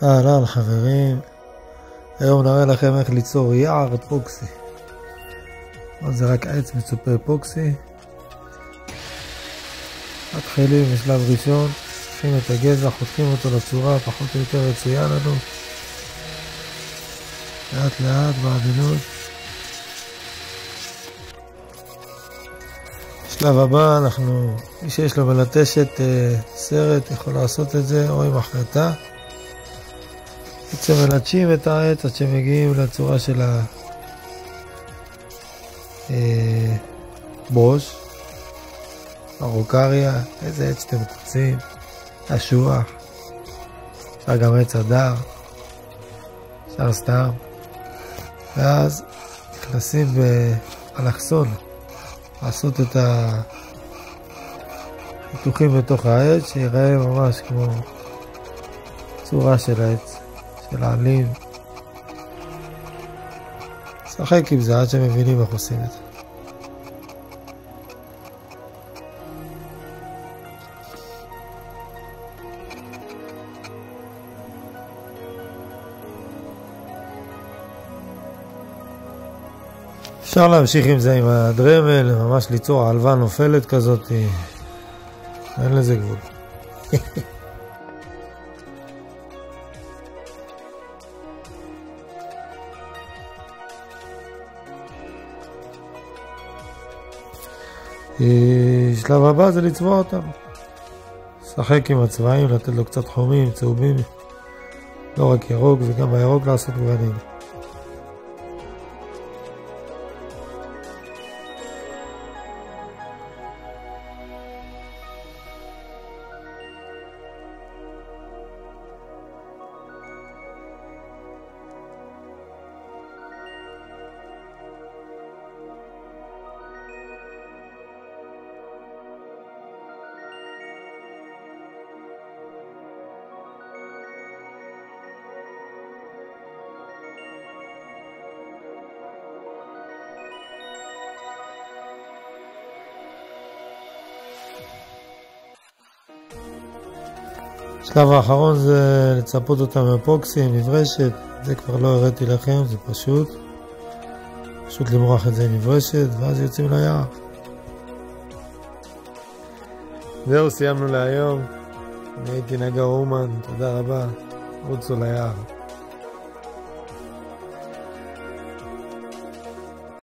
אהלן חברים, היום נראה לכם איך ליצור יער אפוקסי. זה רק עץ מצופה אפוקסי. מתחילים בשלב ראשון, חותכים את הגזע, חותכים אותו לצורה פחות או יותר רצויה לנו, לאט לאט בעדינות. בשלב הבא מי שיש לו מלטשת סרט יכול לעשות את זה או עם החלטה. בעצם מלטשים את העץ עד שמגיעים לצורה של הבוש, ארוקריה, איזה עץ אתם רוצים, אשוח, אפשר גם עץ הדר, אפשר סתם, ואז נכנסים באלכסון לעשות את החיתוכים בתוך העץ שיראה ממש כמו צורה של העץ, של העלים. שחק עם זה עד שמבינים איך עושים את זה. אפשר להמשיך עם זה עם הדרמל, ממש ליצור עלווה נופלת כזאת, אין לזה גבול. שלב הבא זה לצבוע אותם, שחק עם הצבעים, לתת לו קצת חומים, צהובים, לא רק ירוק, וגם בירוק לעשות גוונים. השלב האחרון זה לצפות אותם מאפוקסי עם מברשת, זה כבר לא הראיתי לכם, זה פשוט למרוח את זה עם מברשת ואז יוצאים ליער. זהו, סיימנו להיום. אני הייתי נגה אומן, תודה רבה, רוצו ליער.